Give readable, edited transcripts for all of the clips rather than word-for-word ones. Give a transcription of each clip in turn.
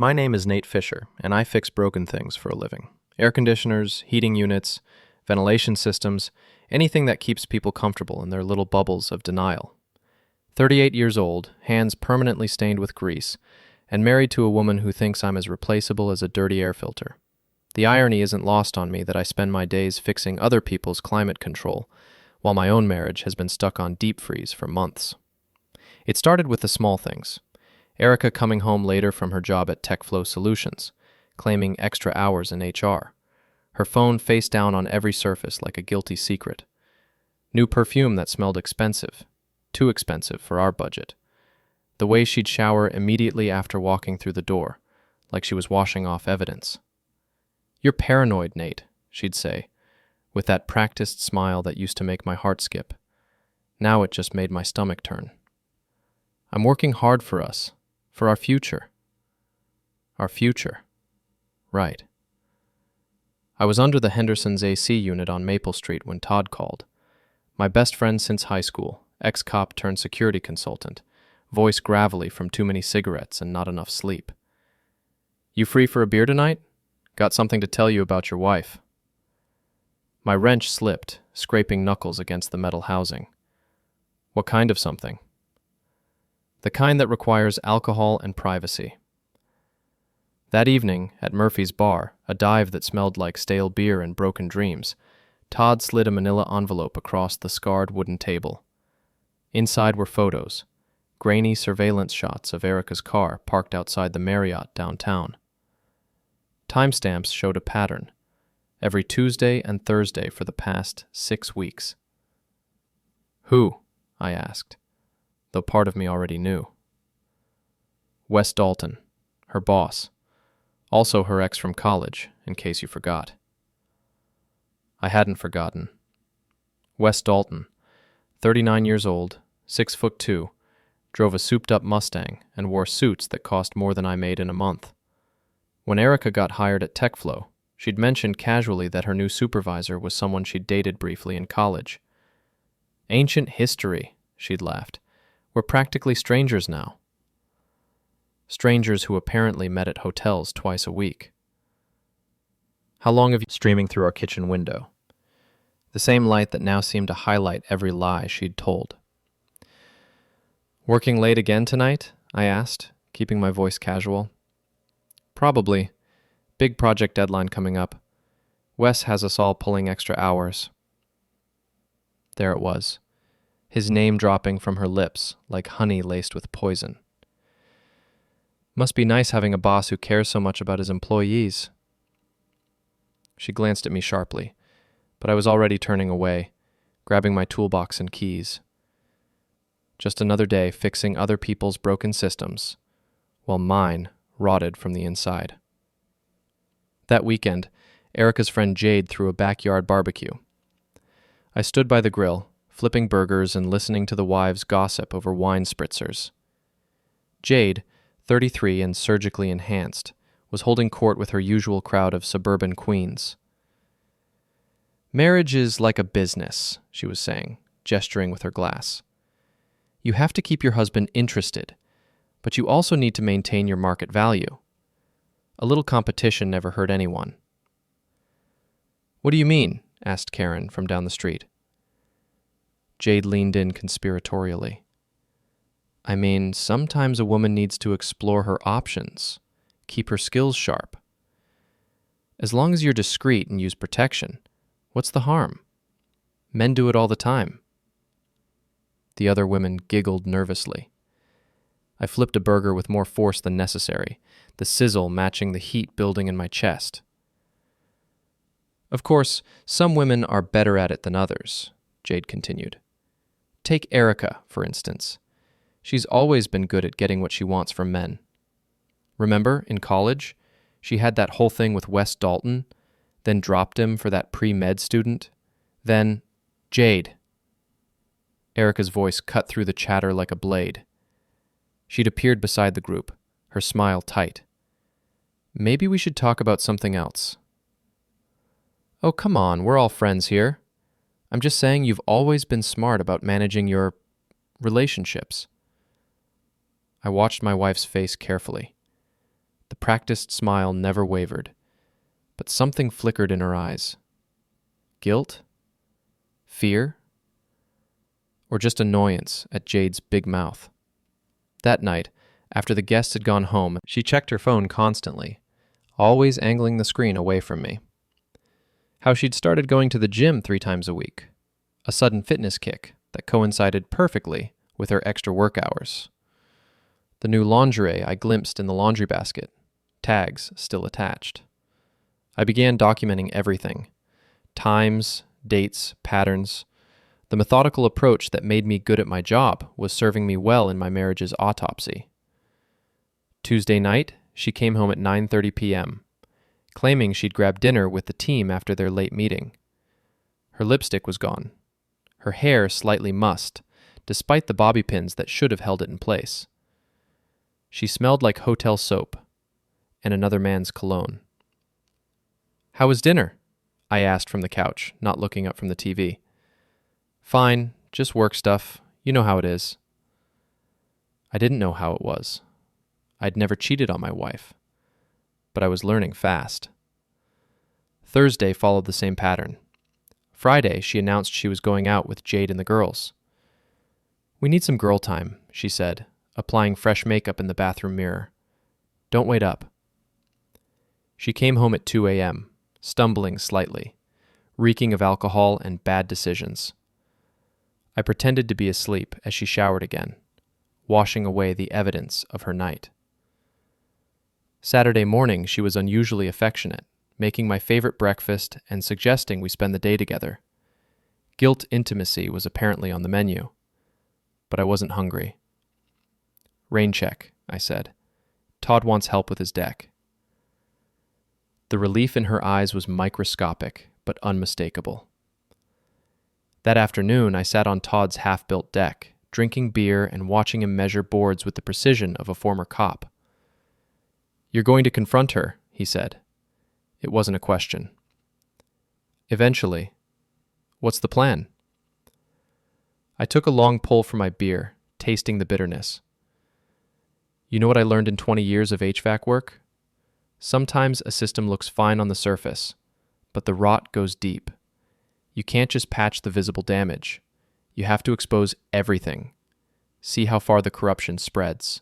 My name is Nate Fischer, and I fix broken things for a living. Air conditioners, heating units, ventilation systems, anything that keeps people comfortable in their little bubbles of denial. 38 years old, hands permanently stained with grease, and married to a woman who thinks I'm as replaceable as a dirty air filter. The irony isn't lost on me that I spend my days fixing other people's climate control, while my own marriage has been stuck on deep freeze for months. It started with the small things. Erica coming home later from her job at TechFlow Solutions, claiming extra hours in HR. Her phone face down on every surface like a guilty secret. New perfume that smelled expensive, too expensive for our budget. The way she'd shower immediately after walking through the door, like she was washing off evidence. "You're paranoid, Nate," she'd say, with that practiced smile that used to make my heart skip. Now it just made my stomach turn. "I'm working hard for us. For our future." Our future. Right. I was under the Henderson's AC unit on Maple Street when Todd called. My best friend since high school, ex-cop turned security consultant, voice gravelly from too many cigarettes and not enough sleep. "You free for a beer tonight? Got something to tell you about your wife." My wrench slipped, scraping knuckles against the metal housing. "What kind of something?" "The kind that requires alcohol and privacy." That evening, at Murphy's Bar, a dive that smelled like stale beer and broken dreams, Todd slid a manila envelope across the scarred wooden table. Inside were photos, grainy surveillance shots of Erica's car parked outside the Marriott downtown. Timestamps showed a pattern, every Tuesday and Thursday for the past 6 weeks. "Who?" I asked, though part of me already knew. "Wes Dalton, her boss. Also her ex from college, in case you forgot." I hadn't forgotten. Wes Dalton, 39 years old, 6'2", drove a souped-up Mustang and wore suits that cost more than I made in a month. When Erica got hired at TechFlow, she'd mentioned casually that her new supervisor was someone she'd dated briefly in college. "Ancient history," she'd laughed. "We're practically strangers now." Strangers who apparently met at hotels twice a week. "How long have you..." Streaming through our kitchen window. The same light that now seemed to highlight every lie she'd told. "Working late again tonight?" I asked, keeping my voice casual. "Probably. Big project deadline coming up. Wes has us all pulling extra hours." There it was, his name dropping from her lips like honey laced with poison. Must be nice having a boss who cares so much about his employees. She glanced at me sharply, but I was already turning away, grabbing my toolbox and keys. Just another day fixing other people's broken systems, while mine rotted from the inside. That weekend, Erica's friend Jade threw a backyard barbecue. I stood by the grill, flipping burgers and listening to the wives gossip over wine spritzers. Jade, 33 and surgically enhanced, was holding court with her usual crowd of suburban queens. "Marriage is like a business," she was saying, gesturing with her glass. "You have to keep your husband interested, but you also need to maintain your market value. A little competition never hurt anyone." "What do you mean?" asked Karen from down the street. Jade leaned in conspiratorially. "I mean, sometimes a woman needs to explore her options, keep her skills sharp. As long as you're discreet and use protection, what's the harm? Men do it all the time." The other women giggled nervously. I flipped a burger with more force than necessary, the sizzle matching the heat building in my chest. "Of course, some women are better at it than others," Jade continued. "Take Erica, for instance. She's always been good at getting what she wants from men. Remember, in college, she had that whole thing with Wes Dalton, then dropped him for that pre-med student. Then, Jade." Erica's voice cut through the chatter like a blade. She'd appeared beside the group, her smile tight. "Maybe we should talk about something else." "Oh, come on, we're all friends here. I'm just saying you've always been smart about managing your relationships." I watched my wife's face carefully. The practiced smile never wavered, but something flickered in her eyes. Guilt? Fear? Or just annoyance at Jade's big mouth? That night, after the guests had gone home, she checked her phone constantly, always angling the screen away from me. How she'd started going to the gym 3 times a week, a sudden fitness kick that coincided perfectly with her extra work hours. The new lingerie I glimpsed in the laundry basket, tags still attached. I began documenting everything: times, dates, patterns. The methodical approach that made me good at my job was serving me well in my marriage's autopsy. Tuesday night, she came home at 9:30 p.m., claiming she'd grab dinner with the team after their late meeting. Her lipstick was gone, her hair slightly mussed, despite the bobby pins that should have held it in place. She smelled like hotel soap and another man's cologne. "How was dinner?" I asked from the couch, not looking up from the TV. "Fine, just work stuff. You know how it is." I didn't know how it was. I'd never cheated on my wife, but I was learning fast. Thursday followed the same pattern. Friday, she announced she was going out with Jade and the girls. "We need some girl time," she said, applying fresh makeup in the bathroom mirror. "Don't wait up." She came home at 2 a.m., stumbling slightly, reeking of alcohol and bad decisions. I pretended to be asleep as she showered again, washing away the evidence of her night. Saturday morning, she was unusually affectionate, making my favorite breakfast and suggesting we spend the day together. Guilt intimacy was apparently on the menu, but I wasn't hungry. "Rain check," I said. "Todd wants help with his deck." The relief in her eyes was microscopic, but unmistakable. That afternoon, I sat on Todd's half-built deck, drinking beer and watching him measure boards with the precision of a former cop. "You're going to confront her," he said. It wasn't a question. "Eventually. What's the plan?" I took a long pull from my beer, tasting the bitterness. "You know what I learned in 20 years of HVAC work? Sometimes a system looks fine on the surface, but the rot goes deep. You can't just patch the visible damage. You have to expose everything. See how far the corruption spreads."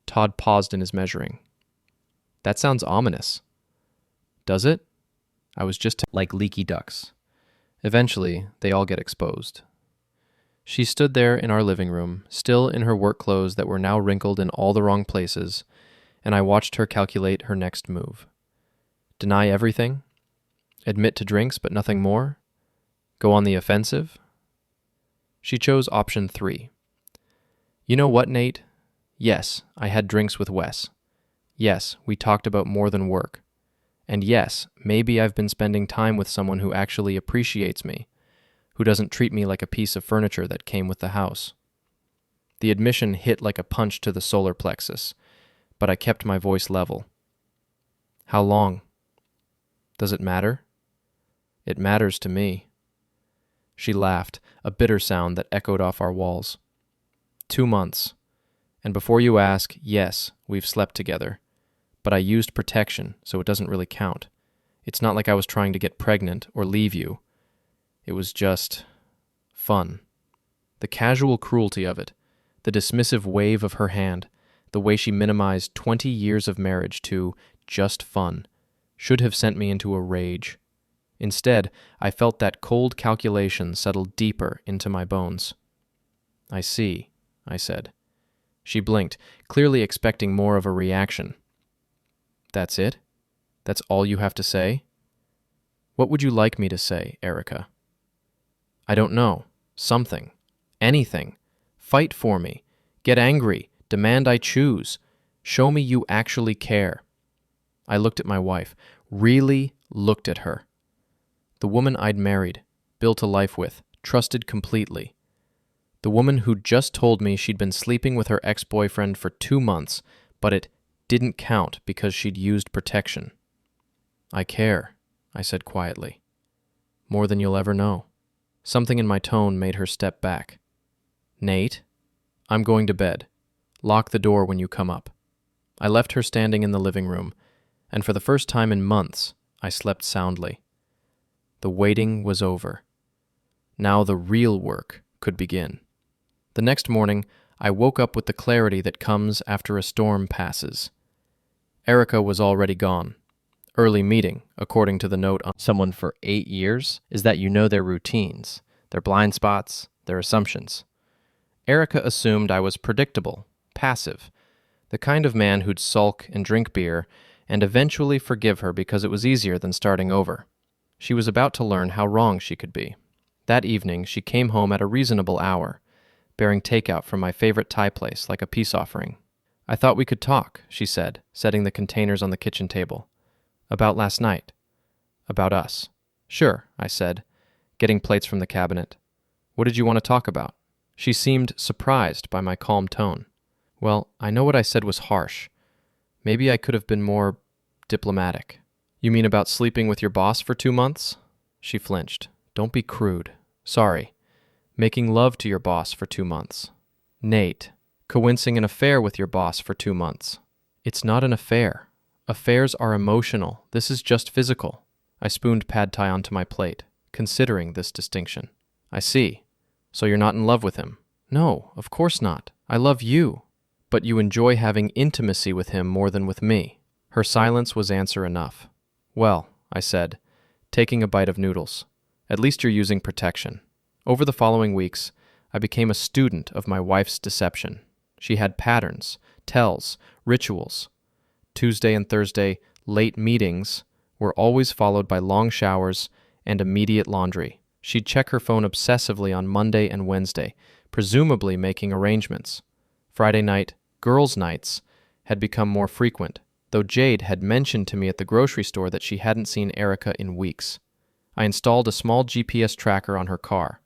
Todd paused in his measuring. "That sounds ominous." "Does it? I was just like leaky ducks. Eventually, they all get exposed." She stood there in our living room, still in her work clothes that were now wrinkled in all the wrong places, and I watched her calculate her next move. Deny everything? Admit to drinks but nothing more? Go on the offensive? She chose option 3. "You know what, Nate? Yes, I had drinks with Wes. Yes, we talked about more than work. And yes, maybe I've been spending time with someone who actually appreciates me, who doesn't treat me like a piece of furniture that came with the house." The admission hit like a punch to the solar plexus, but I kept my voice level. "How long? Does it matter?" "It matters to me." She laughed, a bitter sound that echoed off our walls. 2 months. And before you ask, yes, we've slept together. But I used protection, so it doesn't really count. It's not like I was trying to get pregnant or leave you. It was just fun. The casual cruelty of it, the dismissive wave of her hand, the way she minimized 20 years of marriage to just fun, should have sent me into a rage. Instead, I felt that cold calculation settle deeper into my bones. "I see," I said. She blinked, clearly expecting more of a reaction. "That's it? That's all you have to say?" "What would you like me to say, Erica?" "I don't know. Something. Anything. Fight for me. Get angry. Demand I choose. Show me you actually care." I looked at my wife, really looked at her. The woman I'd married, built a life with, trusted completely. The woman who'd just told me she'd been sleeping with her ex-boyfriend for 2 months, but it didn't count because she'd used protection. "I care," I said quietly. "More than you'll ever know." Something in my tone made her step back. "Nate, I'm going to bed. Lock the door when you come up." I left her standing in the living room, and for the first time in months, I slept soundly. The waiting was over. Now the real work could begin. The next morning, I woke up with the clarity that comes after a storm passes. Erica was already gone. Early meeting, according to the note on someone for 8 years, is that you know their routines, their blind spots, their assumptions. Erica assumed I was predictable, passive, the kind of man who'd sulk and drink beer and eventually forgive her because it was easier than starting over. She was about to learn how wrong she could be. That evening, she came home at a reasonable hour, bearing takeout from my favorite Thai place like a peace offering. "I thought we could talk," she said, setting the containers on the kitchen table. "About last night. About us." "Sure," I said, getting plates from the cabinet. "What did you want to talk about?" She seemed surprised by my calm tone. "Well, I know what I said was harsh. Maybe I could have been more diplomatic." "You mean about sleeping with your boss for 2 months?" She flinched. "Don't be crude. Sorry. Making love to your boss for 2 months." "Nate, coincing an affair with your boss for 2 months." "It's not an affair. Affairs are emotional. This is just physical." I spooned pad thai onto my plate, considering this distinction. "I see. So you're not in love with him?" "No, of course not. I love you. But you enjoy having intimacy with him more than with me." Her silence was answer enough. "Well," I said, taking a bite of noodles, "at least you're using protection." Over the following weeks, I became a student of my wife's deception. She had patterns, tells, rituals. Tuesday and Thursday late meetings were always followed by long showers and immediate laundry. She'd check her phone obsessively on Monday and Wednesday, presumably making arrangements. Friday night, girls' nights, had become more frequent, though Jade had mentioned to me at the grocery store that she hadn't seen Erica in weeks. I installed a small GPS tracker on her car,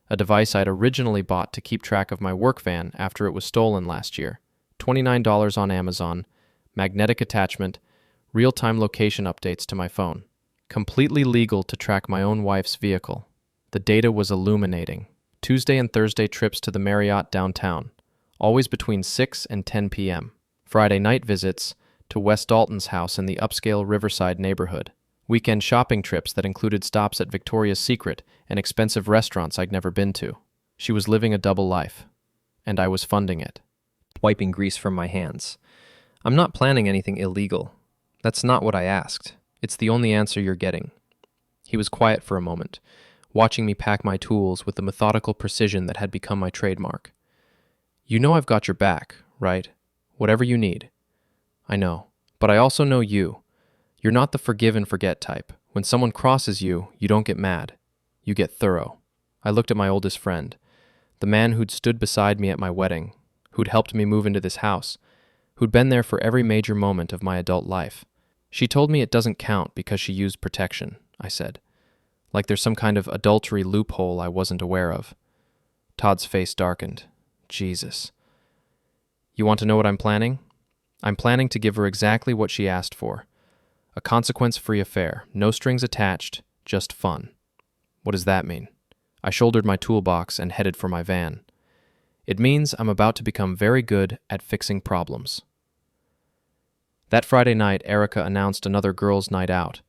a device I'd originally bought to keep track of my work van after it was stolen last year. $29 on Amazon, magnetic attachment, real-time location updates to my phone. Completely legal to track my own wife's vehicle. The data was illuminating. Tuesday and Thursday trips to the Marriott downtown, always between 6 and 10 p.m. Friday night visits to Wes Dalton's house in the upscale Riverside neighborhood. Weekend shopping trips that included stops at Victoria's Secret and expensive restaurants I'd never been to. She was living a double life, and I was funding it. Wiping grease from my hands. "I'm not planning anything illegal. That's not what I asked. It's the only answer you're getting." He was quiet for a moment, watching me pack my tools with the methodical precision that had become my trademark. "You know I've got your back, right? Whatever you need." "I know. But I also know you. You're not the forgive and forget type. When someone crosses you, you don't get mad. You get thorough." I looked at my oldest friend, the man who'd stood beside me at my wedding, who'd helped me move into this house, who'd been there for every major moment of my adult life. "She told me it doesn't count because she used protection," I said. Like there's some kind of adultery loophole I wasn't aware of. Todd's face darkened. Jesus. "You want to know what I'm planning?" "I'm planning to give her exactly what she asked for. A consequence-free affair, no strings attached, just fun." "What does that mean?" I shouldered my toolbox and headed for my van. "It means I'm about to become very good at fixing problems." That Friday night, Erica announced another girls' night out.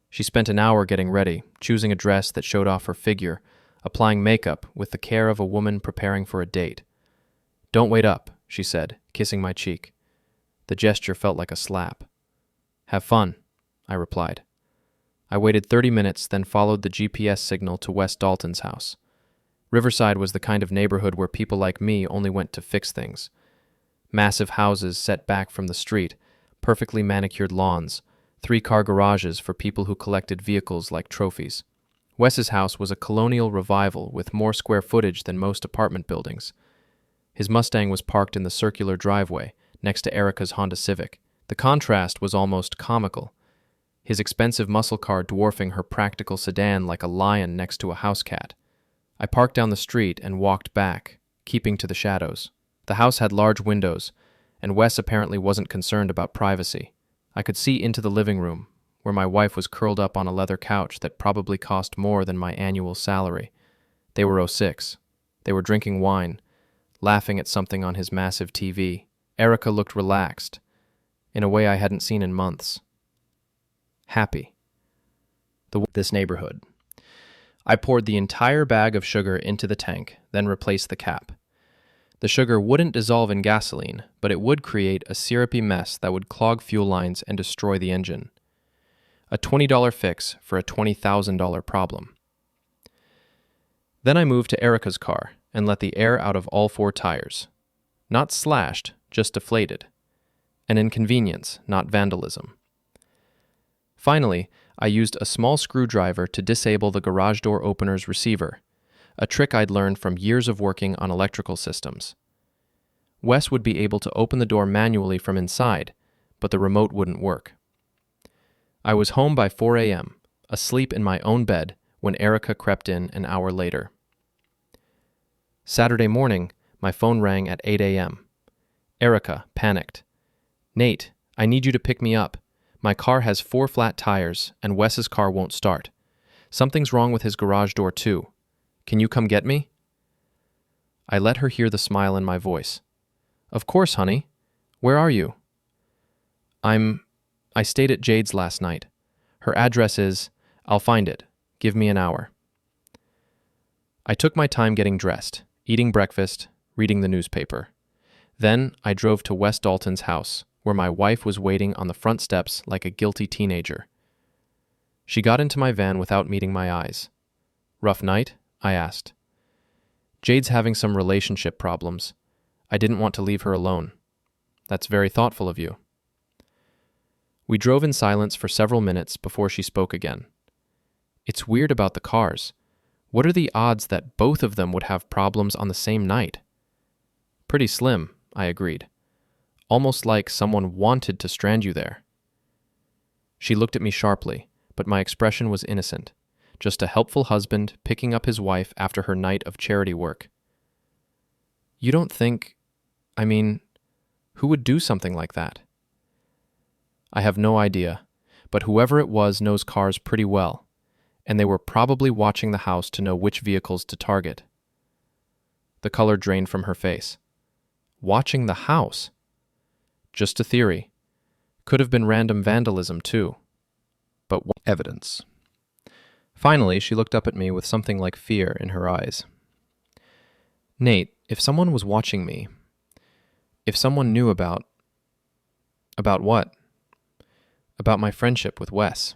She spent an hour getting ready, choosing a dress that showed off her figure, applying makeup with the care of a woman preparing for a date. "Don't wait up," she said, kissing my cheek. The gesture felt like a slap. "Have fun," I replied. I waited 30 minutes, then followed the GPS signal to Wes Dalton's house. Riverside was the kind of neighborhood where people like me only went to fix things. Massive houses set back from the street, perfectly manicured lawns, 3-car garages for people who collected vehicles like trophies. Wes's house was a colonial revival with more square footage than most apartment buildings. His Mustang was parked in the circular driveway, next to Erica's Honda Civic. The contrast was almost comical, his expensive muscle car dwarfing her practical sedan like a lion next to a house cat. I parked down the street and walked back, keeping to the shadows. The house had large windows, and Wes apparently wasn't concerned about privacy. I could see into the living room, where my wife was curled up on a leather couch that probably cost more than my annual salary. They were 06. They were drinking wine, laughing at something on his massive TV. Erica looked relaxed, in a way I hadn't seen in months. Happy. This neighborhood. I poured the entire bag of sugar into the tank, then replaced the cap. The sugar wouldn't dissolve in gasoline, but it would create a syrupy mess that would clog fuel lines and destroy the engine. A $20 fix for a $20,000 problem. Then I moved to Erica's car and let the air out of all 4 tires. Not slashed, just deflated. An inconvenience, not vandalism. Finally, I used a small screwdriver to disable the garage door opener's receiver, a trick I'd learned from years of working on electrical systems. Wes would be able to open the door manually from inside, but the remote wouldn't work. I was home by 4 a.m., asleep in my own bed, when Erica crept in an hour later. Saturday morning, my phone rang at 8 a.m. Erica, panicked. "Nate, I need you to pick me up. My car has 4 flat tires, and Wes's car won't start. Something's wrong with his garage door, too. Can you come get me?" I let her hear the smile in my voice. "Of course, honey. Where are you?" I stayed at Jade's last night. Her address is, I'll find it. Give me an hour." I took my time getting dressed, eating breakfast, reading the newspaper. Then I drove to Wes Dalton's house, where my wife was waiting on the front steps like a guilty teenager. She got into my van without meeting my eyes. "Rough night?" I asked. "Jade's having some relationship problems. I didn't want to leave her alone." "That's very thoughtful of you." We drove in silence for several minutes before she spoke again. "It's weird about the cars. What are the odds that both of them would have problems on the same night?" "Pretty slim," I agreed. "Almost like someone wanted to strand you there." She looked at me sharply, but my expression was innocent, just a helpful husband picking up his wife after her night of charity work. "You don't think... who would do something like that?" "I have no idea, but whoever it was knows cars pretty well, and they were probably watching the house to know which vehicles to target." The color drained from her face. "Watching the house?" "Just a theory. Could have been random vandalism, too. But what evidence?" Finally, she looked up at me with something like fear in her eyes. "Nate, if someone was watching me, if someone knew about..." "About what?" "About my friendship with Wes."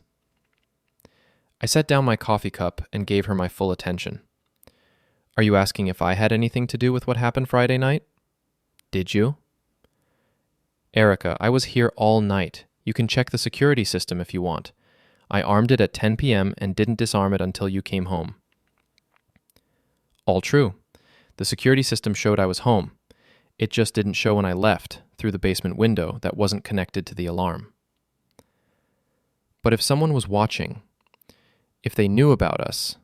I set down my coffee cup and gave her my full attention. "Are you asking if I had anything to do with what happened Friday night?" "Did you?" "Erica, I was here all night. You can check the security system if you want. I armed it at 10 p.m. and didn't disarm it until you came home." "All true. The security system showed I was home. It just didn't show when I left, through the basement window that wasn't connected to the alarm." "But if someone was watching, if they knew about us,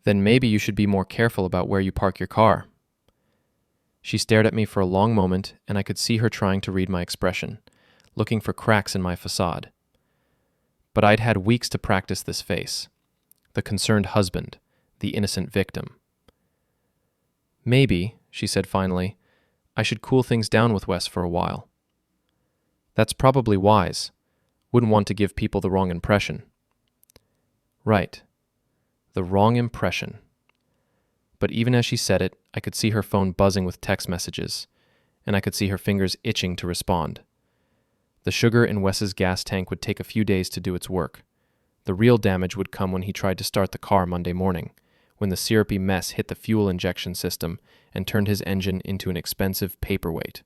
then maybe you should be more careful about where you park your car." She stared at me for a long moment, and I could see her trying to read my expression, looking for cracks in my facade. But I'd had weeks to practice this face. The concerned husband, the innocent victim. "Maybe," she said finally, "I should cool things down with Wes for a while." "That's probably wise. Wouldn't want to give people the wrong impression." Right. The wrong impression. But even as she said it, I could see her phone buzzing with text messages, and I could see her fingers itching to respond. The sugar in Wes's gas tank would take a few days to do its work. The real damage would come when he tried to start the car Monday morning, when the syrupy mess hit the fuel injection system and turned his engine into an expensive paperweight.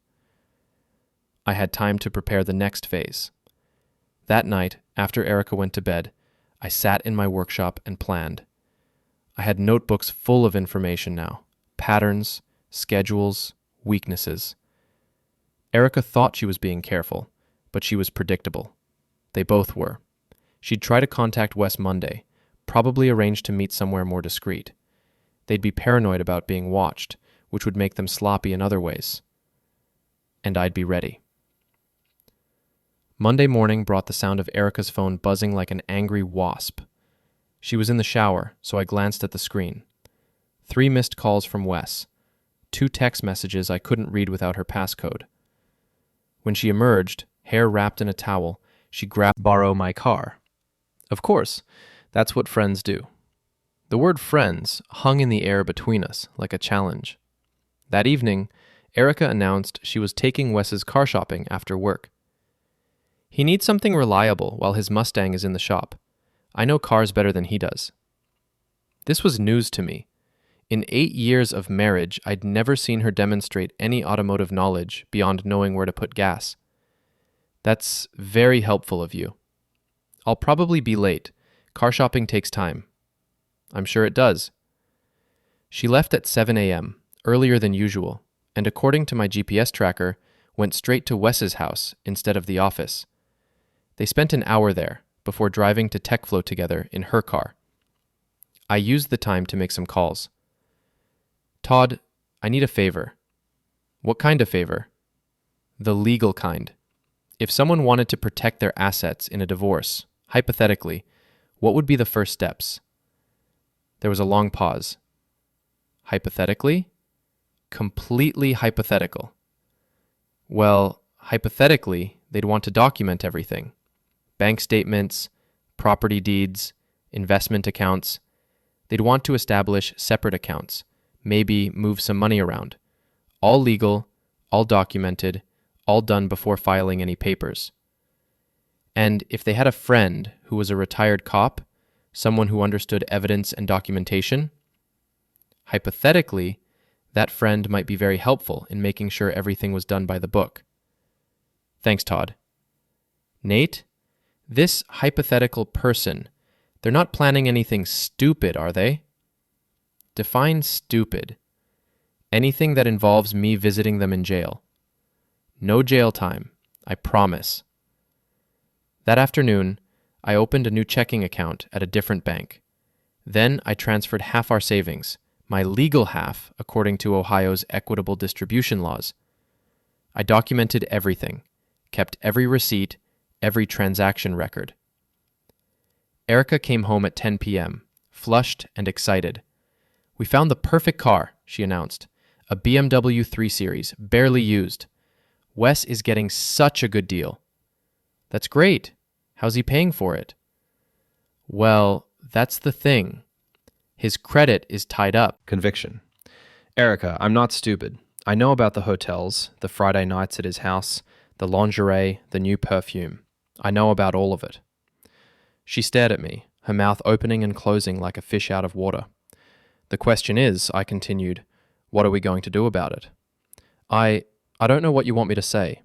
I had time to prepare the next phase. That night, after Erica went to bed, I sat in my workshop and planned. I had notebooks full of information now, patterns, schedules, weaknesses. Erica thought she was being careful, but she was predictable. They both were. She'd try to contact Wes Monday, probably arrange to meet somewhere more discreet. They'd be paranoid about being watched, which would make them sloppy in other ways. And I'd be ready. Monday morning brought the sound of Erica's phone buzzing like an angry wasp. She was in the shower, so I glanced at the screen. 3 missed calls from Wes. 2 text messages I couldn't read without her passcode. When she emerged, hair wrapped in a towel, she grabbed borrow my car. Of course, that's what friends do. The word friends hung in the air between us like a challenge. That evening, Erica announced she was taking Wes's car shopping after work. He needs something reliable while his Mustang is in the shop. I know cars better than he does. This was news to me. In 8 years of marriage, I'd never seen her demonstrate any automotive knowledge beyond knowing where to put gas. That's very helpful of you. I'll probably be late. Car shopping takes time. I'm sure it does. She left at 7 a.m., earlier than usual, and according to my GPS tracker, went straight to Wes's house instead of the office. They spent an hour there before driving to TechFlow together in her car. I used the time to make some calls. Todd, I need a favor. What kind of favor? The legal kind. If someone wanted to protect their assets in a divorce, hypothetically, what would be the first steps? There was a long pause. Hypothetically? Completely hypothetical. Well, hypothetically, they'd want to document everything. Bank statements, property deeds, investment accounts. They'd want to establish separate accounts, maybe move some money around. All legal, all documented, all done before filing any papers. And if they had a friend who was a retired cop, someone who understood evidence and documentation, hypothetically, that friend might be very helpful in making sure everything was done by the book. Thanks, Todd. Nate, this hypothetical person, they're not planning anything stupid, are they? Define stupid. Anything that involves me visiting them in jail. No jail time, I promise. That afternoon, I opened a new checking account at a different bank. Then I transferred half our savings, my legal half according to Ohio's equitable distribution laws. I documented everything, kept every receipt, every transaction record. Erica came home at 10 p.m., flushed and excited. We found the perfect car, she announced. A BMW 3 Series, barely used. Wes is getting such a good deal. That's great. How's he paying for it? Well, that's the thing. His credit is tied up. Conviction. Erica, I'm not stupid. I know about the hotels, the Friday nights at his house, the lingerie, the new perfume. I know about all of it. She stared at me, her mouth opening and closing like a fish out of water. The question is, I continued, what are we going to do about it? I don't know what you want me to say.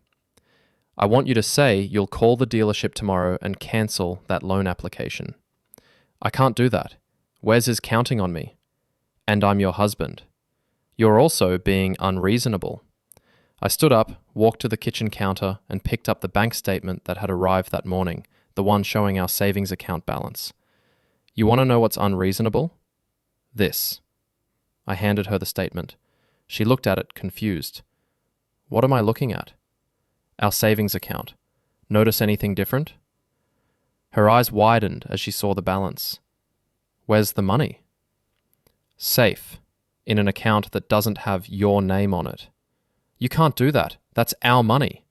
I want you to say you'll call the dealership tomorrow and cancel that loan application. I can't do that. Wes is counting on me. And I'm your husband. You're also being unreasonable. I stood up, walked to the kitchen counter, and picked up the bank statement that had arrived that morning, the one showing our savings account balance. You want to know what's unreasonable? This. I handed her the statement. She looked at it, confused. What am I looking at? Our savings account. Notice anything different? Her eyes widened as she saw the balance. Where's the money? Safe, in an account that doesn't have your name on it. You can't do that. That's our money.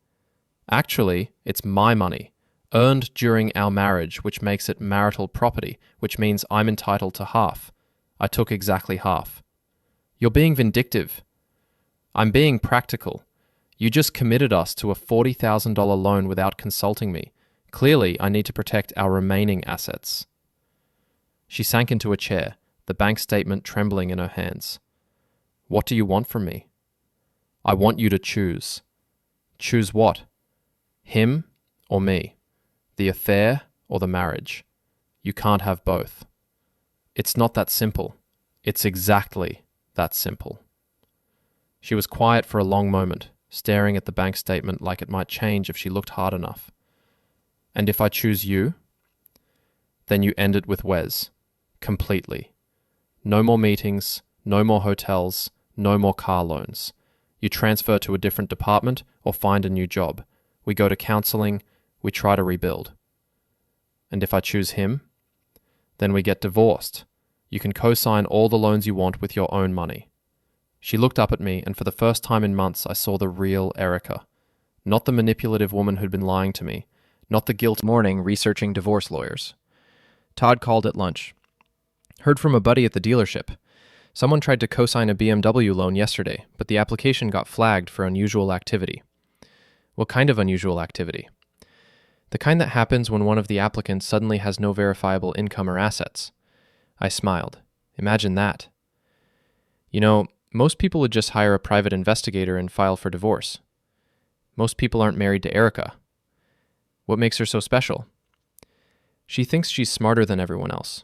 Actually, it's my money, earned during our marriage, which makes it marital property, which means I'm entitled to half. I took exactly half. You're being vindictive. I'm being practical. You just committed us to a $40,000 loan without consulting me. Clearly, I need to protect our remaining assets. She sank into a chair, the bank statement trembling in her hands. What do you want from me? I want you to choose. Choose what? Him or me? The affair or the marriage? You can't have both. It's not that simple. It's exactly that simple. She was quiet for a long moment, staring at the bank statement like it might change if she looked hard enough. And if I choose you? Then you end it with Wes. Completely. No more meetings, no more hotels, no more car loans. You transfer to a different department or find a new job. We go to counseling, we try to rebuild. And if I choose him? Then we get divorced. You can co-sign all the loans you want with your own money. She looked up at me, and for the first time in months I saw the real Erica. Not the manipulative woman who'd been lying to me. Not the guilt morning researching divorce lawyers. Todd called at lunch. Heard from a buddy at the dealership. Someone tried to co-sign a BMW loan yesterday, but the application got flagged for unusual activity. What kind of unusual activity? The kind that happens when one of the applicants suddenly has no verifiable income or assets. I smiled. Imagine that. You know, most people would just hire a private investigator and file for divorce. Most people aren't married to Erica. What makes her so special? She thinks she's smarter than everyone else.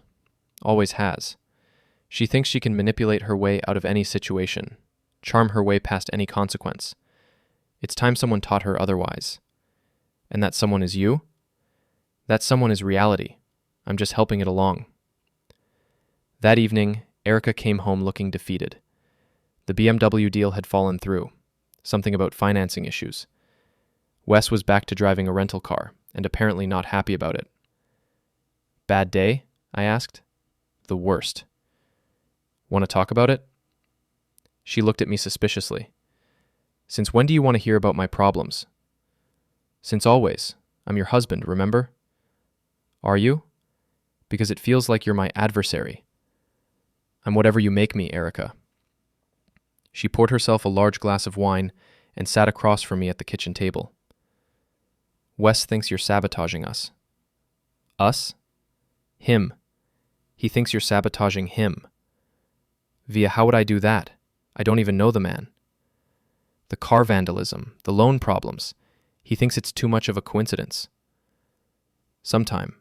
Always has. She thinks she can manipulate her way out of any situation, charm her way past any consequence. It's time someone taught her otherwise. And that someone is you? That someone is reality. I'm just helping it along. That evening, Erica came home looking defeated. The BMW deal had fallen through. Something about financing issues. Wes was back to driving a rental car, and apparently not happy about it. Bad day? I asked. The worst. Want to talk about it? She looked at me suspiciously. Since when do you want to hear about my problems? Since always. I'm your husband, remember? Are you? Because it feels like you're my adversary. I'm whatever you make me, Erica. She poured herself a large glass of wine and sat across from me at the kitchen table. Wes thinks you're sabotaging us. Us? Him. He thinks you're sabotaging him. Via, how would I do that? I don't even know the man. The car vandalism, the loan problems. He thinks it's too much of a coincidence. Sometime.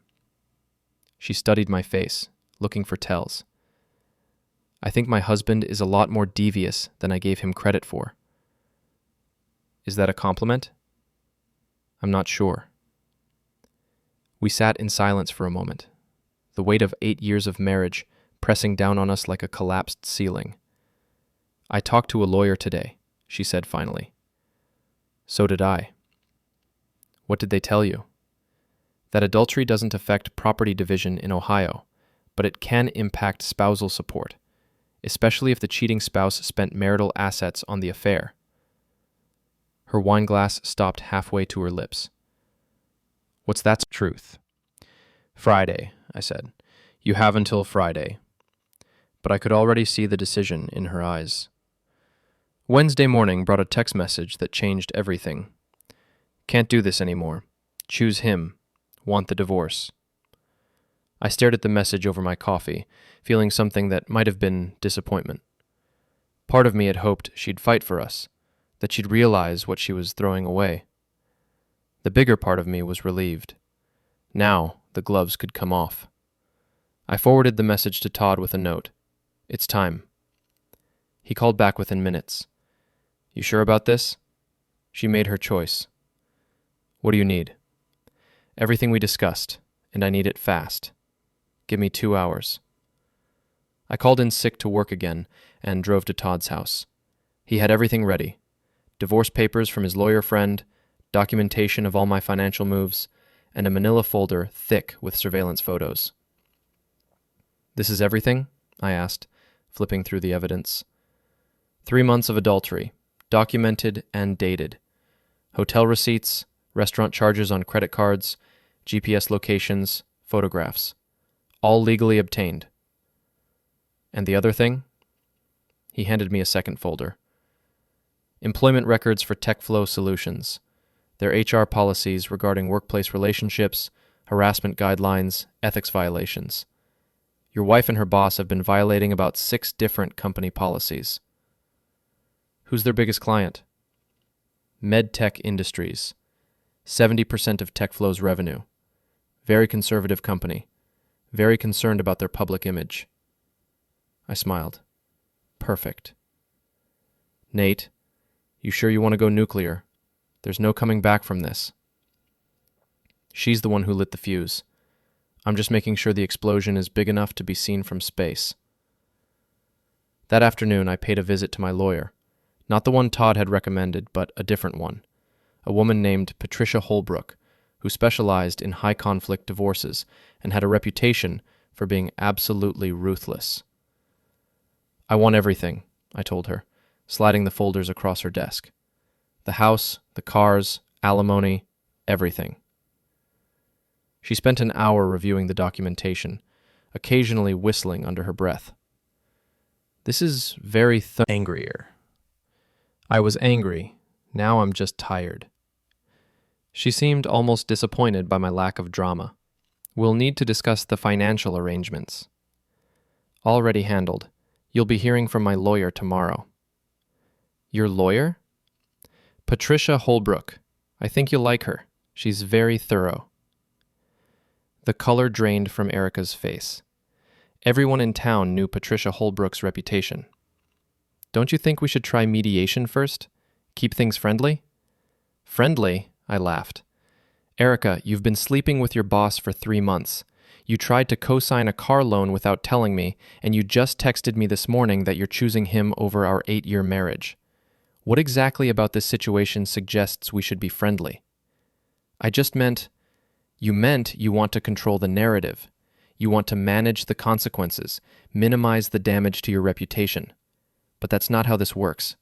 She studied my face, looking for tells. I think my husband is a lot more devious than I gave him credit for. Is that a compliment? I'm not sure. We sat in silence for a moment, the weight of 8 years of marriage pressing down on us like a collapsed ceiling. I talked to a lawyer today, she said finally. So did I. What did they tell you? That adultery doesn't affect property division in Ohio, but it can impact spousal support, especially if the cheating spouse spent marital assets on the affair. Her wine glass stopped halfway to her lips. What's that truth? Friday, I said. You have until Friday. But I could already see the decision in her eyes. Wednesday morning brought a text message that changed everything. Can't do this anymore. Choose him. Want the divorce. I stared at the message over my coffee, feeling something that might have been disappointment. Part of me had hoped she'd fight for us, that she'd realize what she was throwing away. The bigger part of me was relieved. Now the gloves could come off. I forwarded the message to Todd with a note. It's time. He called back within minutes. You sure about this? She made her choice. What do you need? Everything we discussed, and I need it fast. Give me 2 hours. I called in sick to work again and drove to Todd's house. He had everything ready. Divorce papers from his lawyer friend, documentation of all my financial moves, and a manila folder thick with surveillance photos. This is everything? I asked, flipping through the evidence. 3 months of adultery, documented and dated. Hotel receipts, restaurant charges on credit cards, GPS locations, photographs. All legally obtained. And the other thing? He handed me a second folder. Employment records for TechFlow Solutions, their HR policies regarding workplace relationships, harassment guidelines, ethics violations. Your wife and her boss have been violating about 6 different company policies. Who's their biggest client? MedTech Industries. 70% of TechFlow's revenue. Very conservative company. Very concerned about their public image. I smiled. Perfect. Nate, you sure you want to go nuclear? There's no coming back from this. She's the one who lit the fuse. I'm just making sure the explosion is big enough to be seen from space. That afternoon, I paid a visit to my lawyer. Not the one Todd had recommended, but a different one. A woman named Patricia Holbrook, who specialized in high-conflict divorces and had a reputation for being absolutely ruthless. I want everything, I told her, sliding the folders across her desk. The house, the cars, alimony, everything. She spent an hour reviewing the documentation, occasionally whistling under her breath. This is very angrier. I was angry. Now I'm just tired. She seemed almost disappointed by my lack of drama. We'll need to discuss the financial arrangements. Already handled. You'll be hearing from my lawyer tomorrow. Your lawyer? Patricia Holbrook. I think you'll like her. She's very thorough. The color drained from Erica's face. Everyone in town knew Patricia Holbrook's reputation. Don't you think we should try mediation first? Keep things friendly? Friendly? I laughed. Erica, you've been sleeping with your boss for 3 months. You tried to co-sign a car loan without telling me, and you just texted me this morning that you're choosing him over our 8-year marriage. What exactly about this situation suggests we should be friendly? I just meant you want to control the narrative. You want to manage the consequences, minimize the damage to your reputation. But that's not how this works.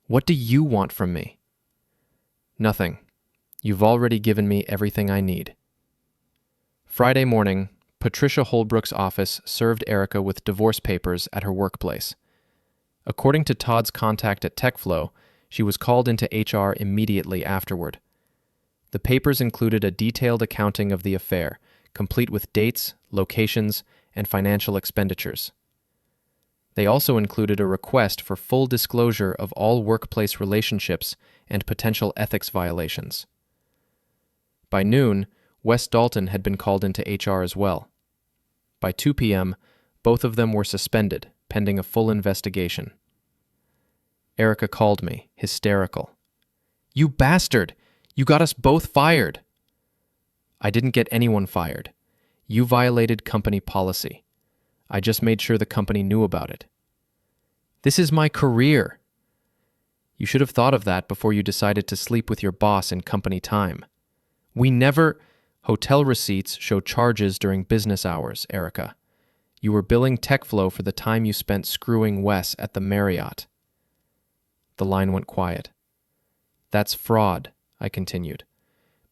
What do you want from me? Nothing. You've already given me everything I need. Friday morning, Patricia Holbrook's office served Erica with divorce papers at her workplace. According to Todd's contact at TechFlow, she was called into HR immediately afterward. The papers included a detailed accounting of the affair, complete with dates, locations, and financial expenditures. They also included a request for full disclosure of all workplace relationships and potential ethics violations. By noon, Wes Dalton had been called into HR as well. By 2 p.m., both of them were suspended, pending a full investigation. Erica called me, hysterical. You bastard! You got us both fired! I didn't get anyone fired. You violated company policy. I just made sure the company knew about it. This is my career. You should have thought of that before you decided to sleep with your boss in company time. Hotel receipts show charges during business hours, Erica. You were billing TechFlow for the time you spent screwing Wes at the Marriott. The line went quiet. That's fraud, I continued.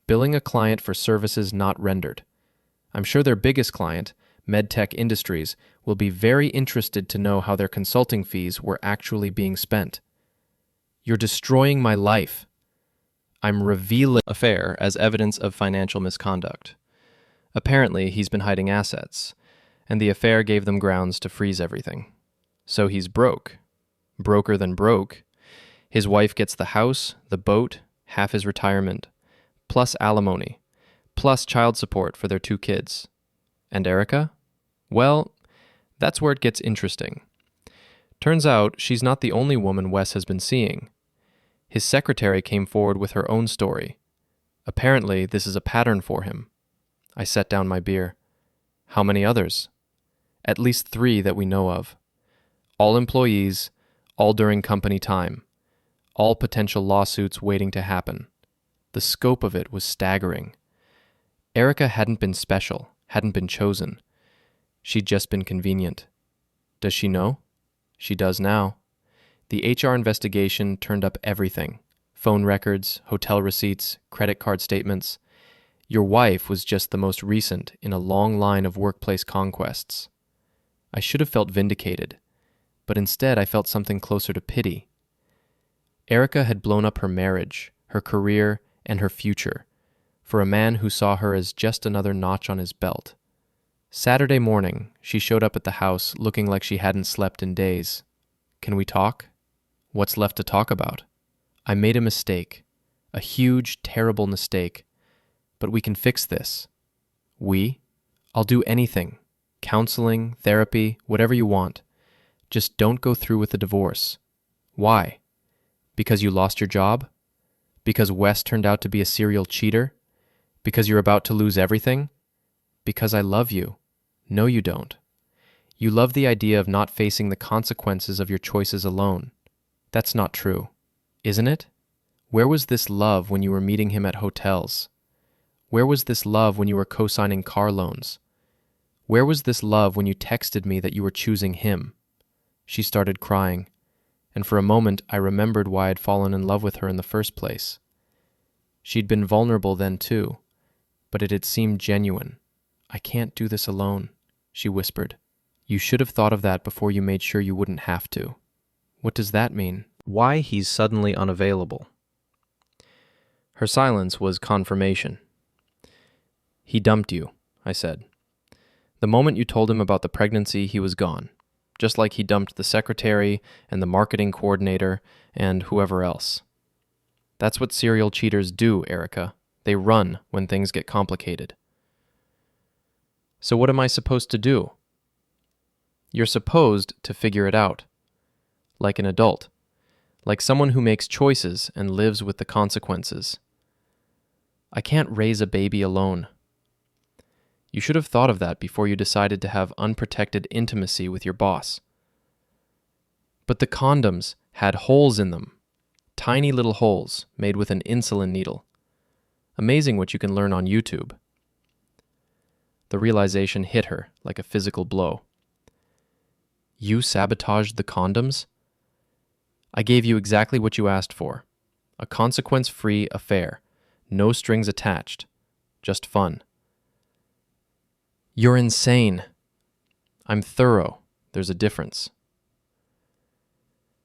Billing a client for services not rendered. I'm sure their biggest client, MedTech Industries, will be very interested to know how their consulting fees were actually being spent. You're destroying my life. I'm revealing affair as evidence of financial misconduct. Apparently, he's been hiding assets, and the affair gave them grounds to freeze everything. So he's broke. Broker than broke. His wife gets the house, the boat, half his retirement, plus alimony, plus child support for their 2 kids. And Erica? Well, that's where it gets interesting. Turns out she's not the only woman Wes has been seeing. His secretary came forward with her own story. Apparently, this is a pattern for him. I set down my beer. How many others? At least 3 that we know of. All employees, all during company time. All potential lawsuits waiting to happen. The scope of it was staggering. Erica hadn't been special, hadn't been chosen. She'd just been convenient. Does she know? She does now. The HR investigation turned up everything. Phone records, hotel receipts, credit card statements. Your wife was just the most recent in a long line of workplace conquests. I should have felt vindicated, but instead I felt something closer to pity. Erica had blown up her marriage, her career, and her future for a man who saw her as just another notch on his belt. Saturday morning, she showed up at the house looking like she hadn't slept in days. Can we talk? What's left to talk about? I made a mistake, a huge, terrible mistake, but we can fix this. I'll do anything, counseling, therapy, whatever you want. Just don't go through with the divorce. Why? Because you lost your job? Because Wes turned out to be a serial cheater? Because you're about to lose everything? Because I love you. No, you don't. You love the idea of not facing the consequences of your choices alone. That's not true, isn't it? Where was this love when you were meeting him at hotels? Where was this love when you were co-signing car loans? Where was this love when you texted me that you were choosing him? She started crying, and for a moment I remembered why I'd fallen in love with her in the first place. She'd been vulnerable then too, but it had seemed genuine. "I can't do this alone," she whispered. "You should have thought of that before you made sure you wouldn't have to." "What does that mean?" Why he's suddenly unavailable. Her silence was confirmation. "He dumped you," I said. "The moment you told him about the pregnancy, he was gone. Just like he dumped the secretary and the marketing coordinator and whoever else. That's what serial cheaters do, Erica. They run when things get complicated." "So what am I supposed to do?" "You're supposed to figure it out. Like an adult. Like someone who makes choices and lives with the consequences." "I can't raise a baby alone." "You should have thought of that before you decided to have unprotected intimacy with your boss." "But the condoms had holes in them. Tiny little holes made with an insulin needle. Amazing what you can learn on YouTube." The realization hit her like a physical blow. "You sabotaged the condoms?" "I gave you exactly what you asked for. A consequence-free affair. No strings attached. Just fun." "You're insane." "I'm thorough. There's a difference."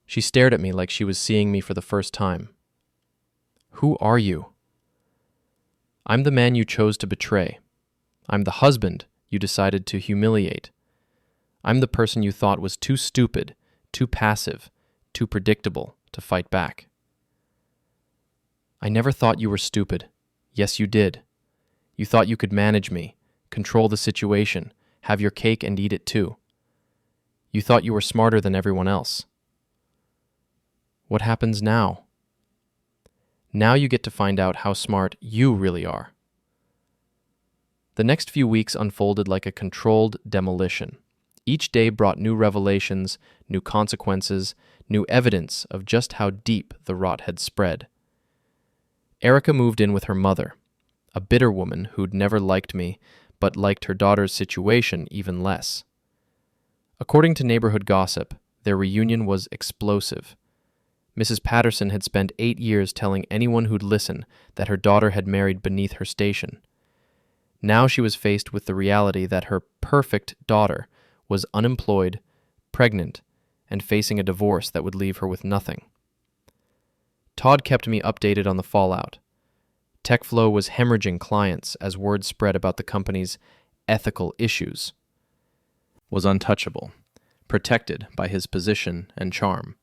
She stared at me like she was seeing me for the first time. "Who are you?" "I'm the man you chose to betray. I'm the husband you decided to humiliate. I'm the person you thought was too stupid, too passive, too predictable to fight back." "I never thought you were stupid. Yes, you did. You thought you could manage me, control the situation, have your cake and eat it too. You thought you were smarter than everyone else." "What happens now?" "Now you get to find out how smart you really are." The next few weeks unfolded like a controlled demolition. Each day brought new revelations, new consequences, new evidence of just how deep the rot had spread. Erica moved in with her mother, a bitter woman who'd never liked me, but liked her daughter's situation even less. According to neighborhood gossip, their reunion was explosive. Mrs. Patterson had spent 8 years telling anyone who'd listen that her daughter had married beneath her station. Now she was faced with the reality that her perfect daughter was unemployed, pregnant, and facing a divorce that would leave her with nothing. Todd kept me updated on the fallout. TechFlow was hemorrhaging clients as word spread about the company's ethical issues. Was untouchable, protected by his position and charm.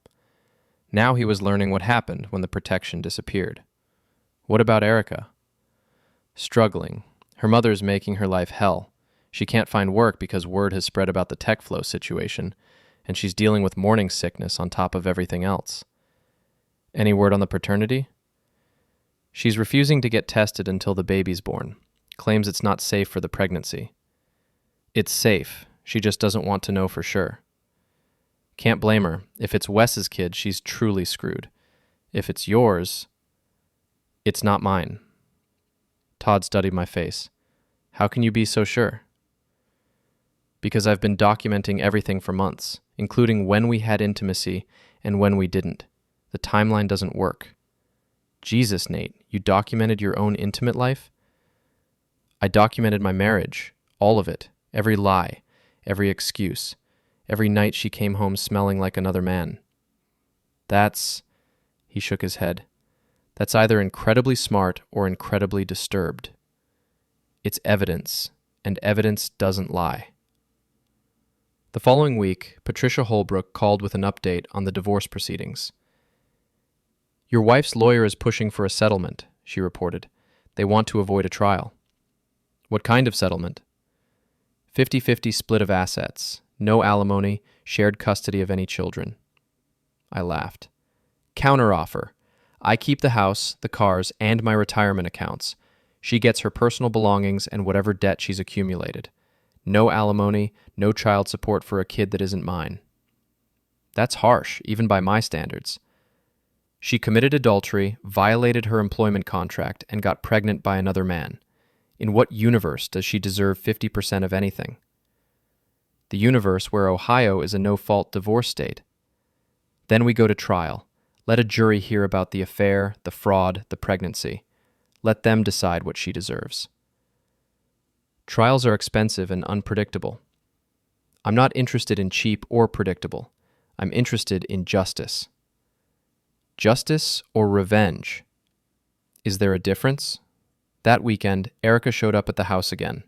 Now he was learning what happened when the protection disappeared. What about Erica? Struggling. Her mother's making her life hell. She can't find work because word has spread about the TechFlow situation, and she's dealing with morning sickness on top of everything else. Any word on the paternity? She's refusing to get tested until the baby's born. Claims it's not safe for the pregnancy. It's safe. She just doesn't want to know for sure. Can't blame her. If it's Wes's kid, she's truly screwed. If it's yours, it's not mine. Todd studied my face. How can you be so sure? Because I've been documenting everything for months, including when we had intimacy and when we didn't. The timeline doesn't work. Jesus, Nate, you documented your own intimate life? I documented my marriage, all of it, every lie, every excuse, every night she came home smelling like another man. He shook his head. That's either incredibly smart or incredibly disturbed. It's evidence, and evidence doesn't lie. The following week, Patricia Holbrook called with an update on the divorce proceedings. Your wife's lawyer is pushing for a settlement, she reported. They want to avoid a trial. What kind of settlement? 50-50 split of assets, no alimony, shared custody of any children. I laughed. Counteroffer. I keep the house, the cars, and my retirement accounts. She gets her personal belongings and whatever debt she's accumulated. No alimony, no child support for a kid that isn't mine. That's harsh, even by my standards. She committed adultery, violated her employment contract, and got pregnant by another man. In what universe does she deserve 50% of anything? The universe where Ohio is a no-fault divorce state. Then we go to trial. Let a jury hear about the affair, the fraud, the pregnancy. Let them decide what she deserves. Trials are expensive and unpredictable. I'm not interested in cheap or predictable. I'm interested in justice. Justice or revenge? Is there a difference? That weekend, Erica showed up at the house again.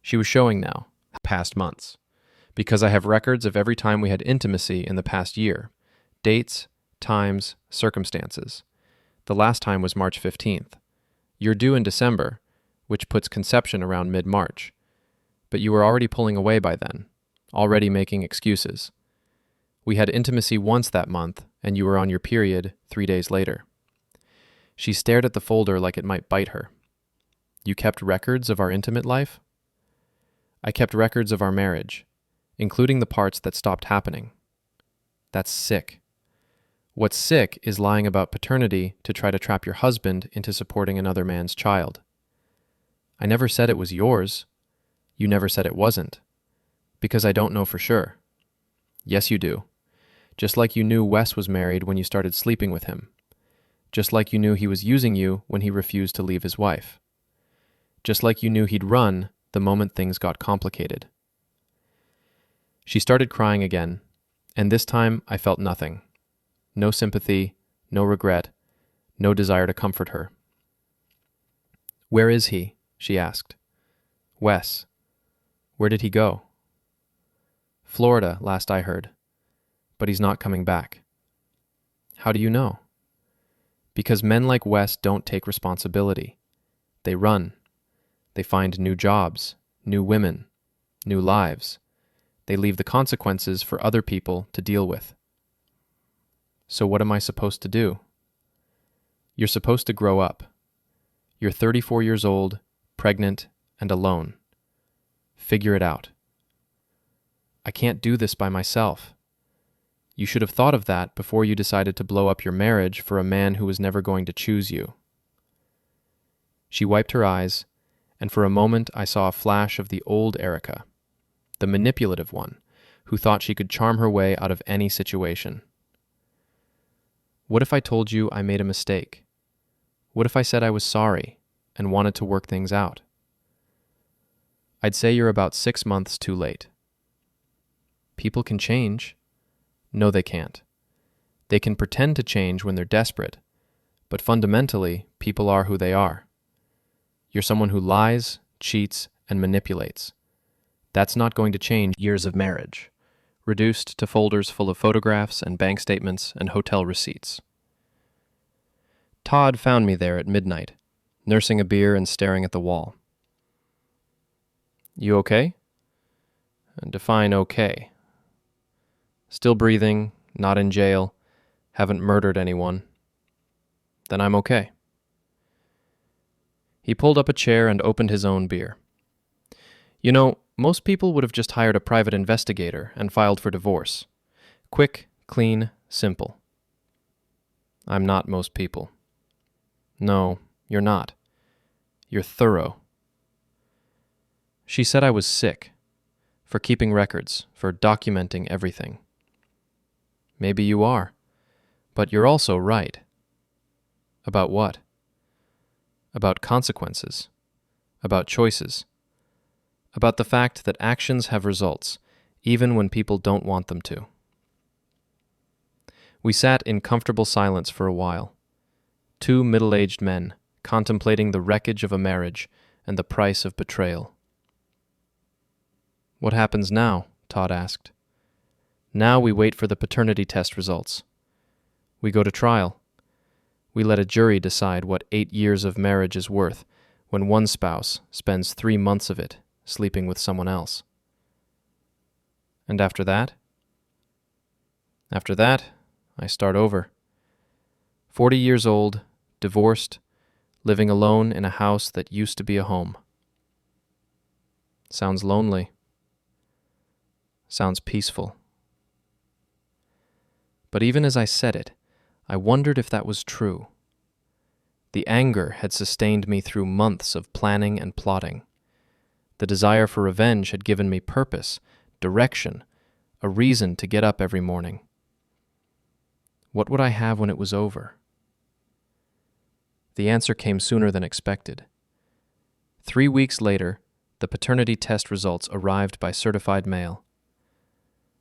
She was showing now, past months, because I have records of every time we had intimacy in the past year. Dates, times, circumstances. The last time was March 15th. You're due in December, which puts conception around mid-March. But you were already pulling away by then, already making excuses. We had intimacy once that month, and you were on your period 3 days later. She stared at the folder like it might bite her. You kept records of our intimate life? I kept records of our marriage, including the parts that stopped happening. That's sick. What's sick is lying about paternity to try to trap your husband into supporting another man's child. I never said it was yours. You never said it wasn't. Because I don't know for sure. Yes, you do. Just like you knew Wes was married when you started sleeping with him. Just like you knew he was using you when he refused to leave his wife. Just like you knew he'd run the moment things got complicated. She started crying again, and this time I felt nothing. No sympathy, no regret, no desire to comfort her. "Where is he?" she asked. "Wes. Where did he go?" "Florida, last I heard. But he's not coming back." "How do you know?" "Because men like Wes don't take responsibility. They run. They find new jobs, new women, new lives. They leave the consequences for other people to deal with." "So what am I supposed to do?" "You're supposed to grow up. You're 34 years old, pregnant, and alone. Figure it out." "I can't do this by myself." "You should have thought of that before you decided to blow up your marriage for a man who was never going to choose you." She wiped her eyes, and for a moment I saw a flash of the old Erica, the manipulative one, who thought she could charm her way out of any situation. "What if I told you I made a mistake? What if I said I was sorry and wanted to work things out?" "I'd say you're about 6 months too late." "People can change." "No, they can't. They can pretend to change when they're desperate, but fundamentally, people are who they are. You're someone who lies, cheats, and manipulates. That's not going to change years of marriage, reduced to folders full of photographs and bank statements and hotel receipts. Todd found me there at midnight, nursing a beer and staring at the wall. "You okay?" "Define okay." "Still breathing, not in jail, haven't murdered anyone." "Then I'm okay." He pulled up a chair and opened his own beer. "You know, most people would have just hired a private investigator and filed for divorce. Quick, clean, simple." "I'm not most people." "No, you're not. You're thorough." She said I was sick, for keeping records, for documenting everything. Maybe you are, but you're also right. About what? About consequences, about choices, about the fact that actions have results, even when people don't want them to. We sat in comfortable silence for a while, two middle-aged men contemplating the wreckage of a marriage and the price of betrayal. "What happens now?" Todd asked. "Now we wait for the paternity test results. We go to trial. We let a jury decide what 8 years of marriage is worth when one spouse spends 3 months of it sleeping with someone else." "And after that?" "After that, I start over. 40 years old, divorced, living alone in a house that used to be a home." "Sounds lonely." "Sounds peaceful." But even as I said it, I wondered if that was true. The anger had sustained me through months of planning and plotting. The desire for revenge had given me purpose, direction, a reason to get up every morning. What would I have when it was over? The answer came sooner than expected. 3 weeks later, the paternity test results arrived by certified mail.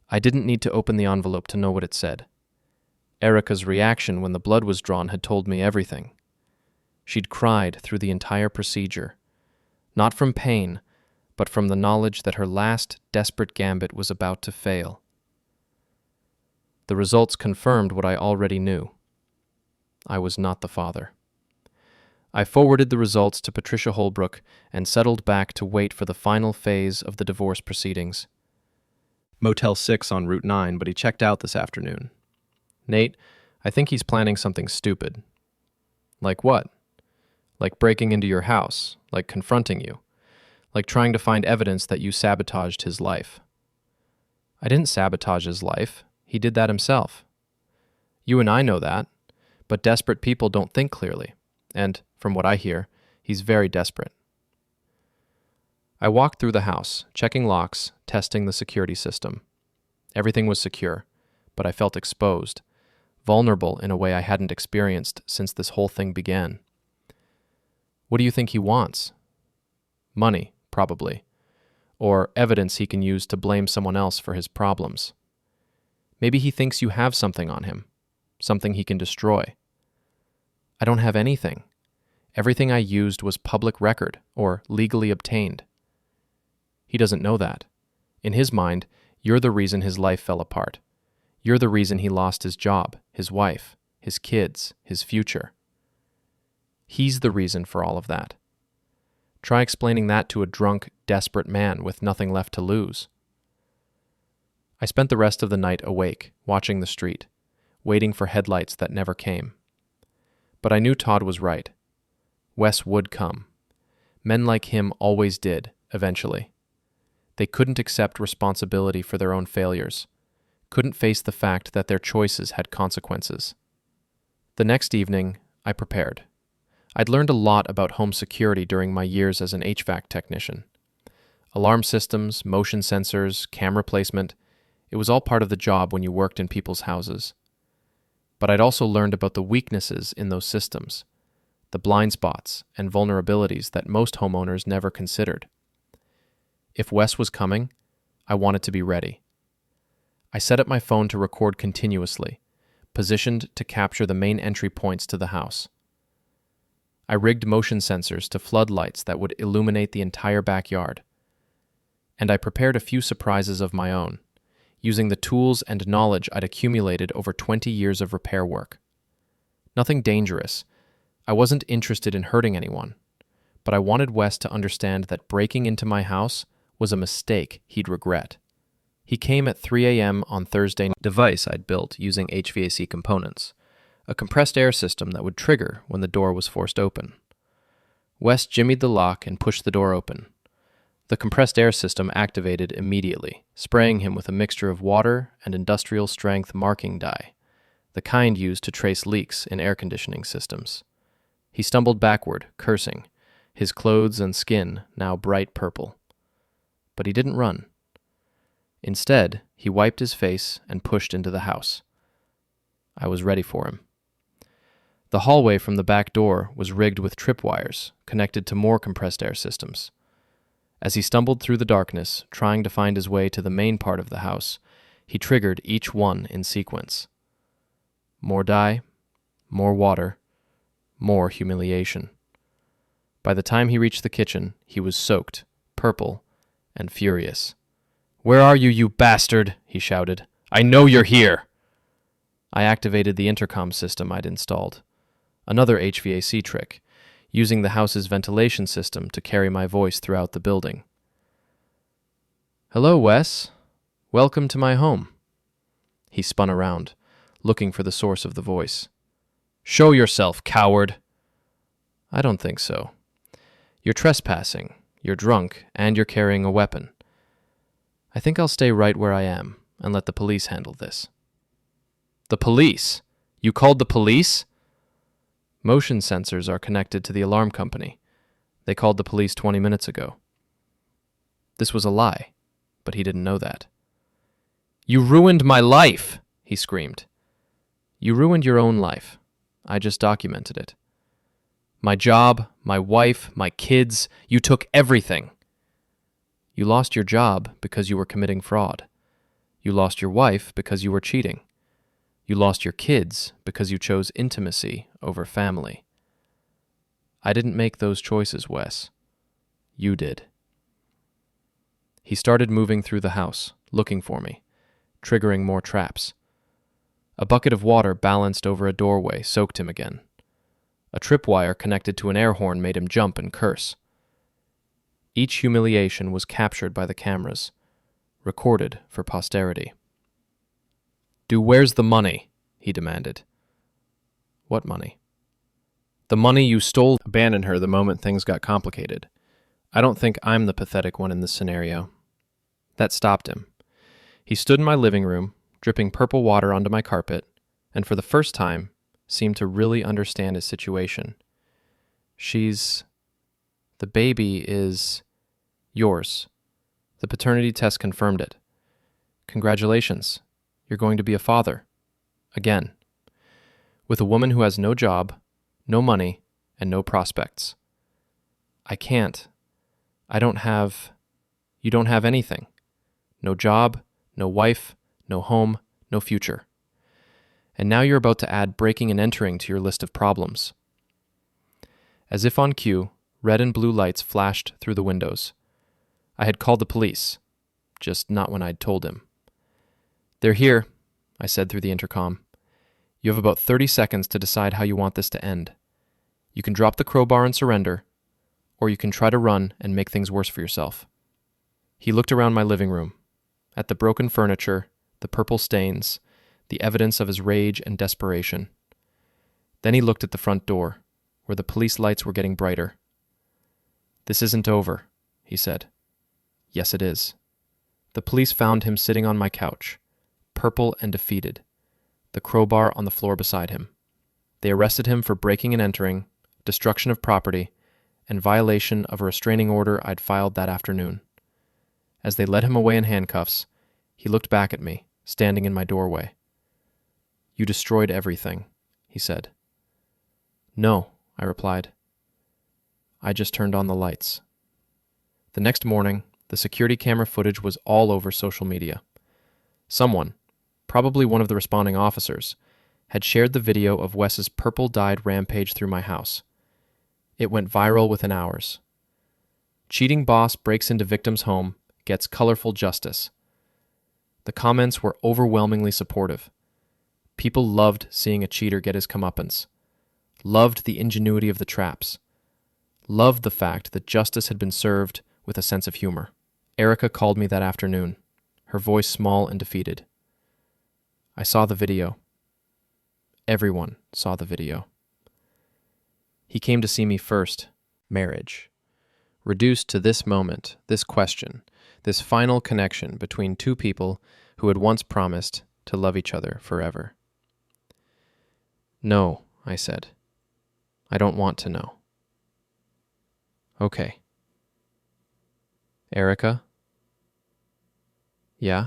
I didn't need to open the envelope to know what it said. Erica's reaction when the blood was drawn had told me everything. She'd cried through the entire procedure, not from pain, but from the knowledge that her last desperate gambit was about to fail. The results confirmed what I already knew. I was not the father. I forwarded the results to Patricia Holbrook and settled back to wait for the final phase of the divorce proceedings. Motel 6 on Route 9, but he checked out this afternoon. Nate, I think he's planning something stupid. Like what? Like breaking into your house, like confronting you, like trying to find evidence that you sabotaged his life. I didn't sabotage his life. He did that himself. You and I know that, but desperate people don't think clearly, and, from what I hear, he's very desperate. I walked through the house, checking locks, testing the security system. Everything was secure, but I felt exposed, vulnerable in a way I hadn't experienced since this whole thing began. What do you think he wants? Money, probably, or evidence he can use to blame someone else for his problems. Maybe he thinks you have something on him, something he can destroy. I don't have anything. Everything I used was public record or legally obtained. He doesn't know that. In his mind, you're the reason his life fell apart. You're the reason he lost his job, his wife, his kids, his future. He's the reason for all of that. Try explaining that to a drunk, desperate man with nothing left to lose. I spent the rest of the night awake, watching the street, waiting for headlights that never came. But I knew Todd was right. Wes would come. Men like him always did, eventually. They couldn't accept responsibility for their own failures, couldn't face the fact that their choices had consequences. The next evening, I prepared. I'd learned a lot about home security during my years as an HVAC technician. Alarm systems, motion sensors, camera placement, it was all part of the job when you worked in people's houses. But I'd also learned about the weaknesses in those systems, the blind spots and vulnerabilities that most homeowners never considered. If Wes was coming, I wanted to be ready. I set up my phone to record continuously, positioned to capture the main entry points to the house. I rigged motion sensors to floodlights that would illuminate the entire backyard. And I prepared a few surprises of my own, using the tools and knowledge I'd accumulated over 20 years of repair work. Nothing dangerous. I wasn't interested in hurting anyone, but I wanted Wes to understand that breaking into my house was a mistake he'd regret. He came at 3 a.m. on Thursday. Device I'd built using HVAC components, a compressed air system that would trigger when the door was forced open. Wes jimmied the lock and pushed the door open. The compressed air system activated immediately, spraying him with a mixture of water and industrial-strength marking dye, the kind used to trace leaks in air conditioning systems. He stumbled backward, cursing, his clothes and skin now bright purple. But he didn't run. Instead, he wiped his face and pushed into the house. I was ready for him. The hallway from the back door was rigged with tripwires connected to more compressed air systems. As he stumbled through the darkness, trying to find his way to the main part of the house, he triggered each one in sequence. More dye, more water, more humiliation. By the time he reached the kitchen, he was soaked, purple, and furious. "Where are you, you bastard?" he shouted. "I know you're here!" I activated the intercom system I'd installed, another HVAC trick, using the house's ventilation system to carry my voice throughout the building. "Hello, Wes. Welcome to my home." He spun around, looking for the source of the voice. "Show yourself, coward!" "I don't think so. You're trespassing, you're drunk, and you're carrying a weapon. I think I'll stay right where I am and let the police handle this." "The police? You called the police?" "Motion sensors are connected to the alarm company. They called the police 20 minutes ago." This was a lie, but he didn't know that. "You ruined my life!" he screamed. "You ruined your own life. I just documented it. My job, my wife, my kids, you took everything. You lost your job because you were committing fraud. You lost your wife because you were cheating. You lost your kids because you chose intimacy over family. I didn't make those choices, Wes. You did. He started moving through the house, looking for me, triggering more traps. A bucket of water balanced over a doorway soaked him again. A tripwire connected to an air horn made him jump and curse. Each humiliation was captured by the cameras, recorded for posterity. Where's the money? He demanded. What money? The money you stole. Abandon her the moment things got complicated. I don't think I'm the pathetic one in this scenario. That stopped him. He stood in my living room, dripping purple water onto my carpet, and for the first time, seemed to really understand his situation. The baby is yours. The paternity test confirmed it. Congratulations. You're going to be a father. Again. With a woman who has no job, no money, and no prospects. I can't. You don't have anything. No job, no wife, no home, no future. And now you're about to add breaking and entering to your list of problems. As if on cue, red and blue lights flashed through the windows. I had called the police, just not when I'd told him. They're here, I said through the intercom. You have about 30 seconds to decide how you want this to end. You can drop the crowbar and surrender, or you can try to run and make things worse for yourself. He looked around my living room, at the broken furniture, the purple stains, the evidence of his rage and desperation. Then he looked at the front door, where the police lights were getting brighter. This isn't over, he said. Yes, it is. The police found him sitting on my couch, purple and defeated, the crowbar on the floor beside him. They arrested him for breaking and entering, destruction of property, and violation of a restraining order I'd filed that afternoon. As they led him away in handcuffs, he looked back at me, standing in my doorway. You destroyed everything, he said. No, I replied. I just turned on the lights. The next morning, the security camera footage was all over social media. Someone, probably one of the responding officers, had shared the video of Wes's purple-dyed rampage through my house. It went viral within hours. Cheating boss breaks into victim's home, gets colorful justice. The comments were overwhelmingly supportive. People loved seeing a cheater get his comeuppance, loved the ingenuity of the traps, loved the fact that justice had been served with a sense of humor. Erica called me that afternoon, her voice small and defeated. I saw the video. Everyone saw the video. He came to see me first. Marriage. Reduced to this moment, this question, this final connection between two people who had once promised to love each other forever. No, I said. I don't want to know. Okay. Erica? Yeah?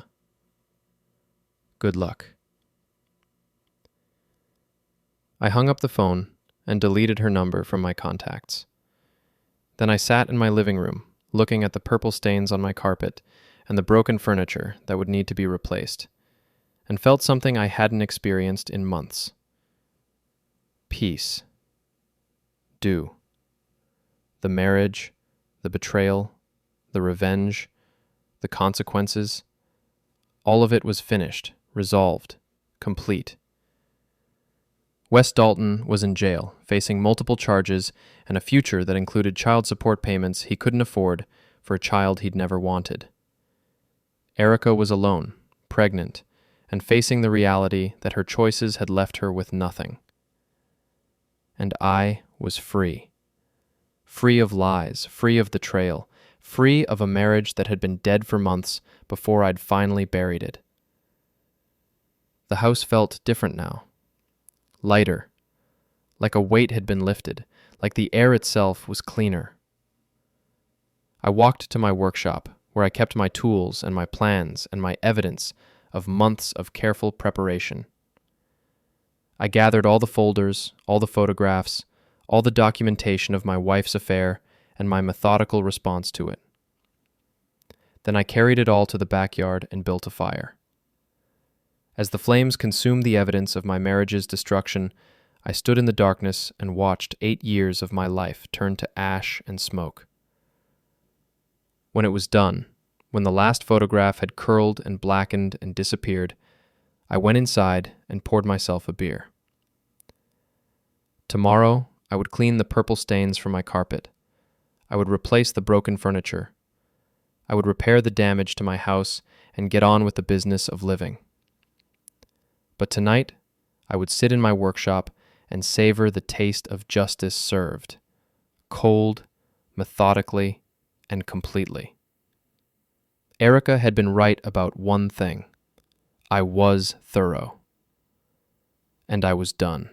Good luck. I hung up the phone and deleted her number from my contacts. Then I sat in my living room, looking at the purple stains on my carpet and the broken furniture that would need to be replaced, and felt something I hadn't experienced in months. Peace. The marriage, the betrayal, the revenge, the consequences, all of it was finished, resolved, complete. Wes Dalton was in jail, facing multiple charges and a future that included child support payments he couldn't afford for a child he'd never wanted. Erica was alone, pregnant, and facing the reality that her choices had left her with nothing. And I was free. Free of lies, free of betrayal, free of a marriage that had been dead for months before I'd finally buried it. The house felt different now. Lighter, like a weight had been lifted, like the air itself was cleaner. I walked to my workshop, where I kept my tools and my plans and my evidence of months of careful preparation. I gathered all the folders, all the photographs, all the documentation of my wife's affair and my methodical response to it. Then I carried it all to the backyard and built a fire. As the flames consumed the evidence of my marriage's destruction, I stood in the darkness and watched 8 years of my life turn to ash and smoke. When it was done, when the last photograph had curled and blackened and disappeared, I went inside and poured myself a beer. Tomorrow, I would clean the purple stains from my carpet. I would replace the broken furniture. I would repair the damage to my house and get on with the business of living. But tonight, I would sit in my workshop and savor the taste of justice served, cold, methodically, and completely. Erica had been right about one thing. I was thorough. And I was done.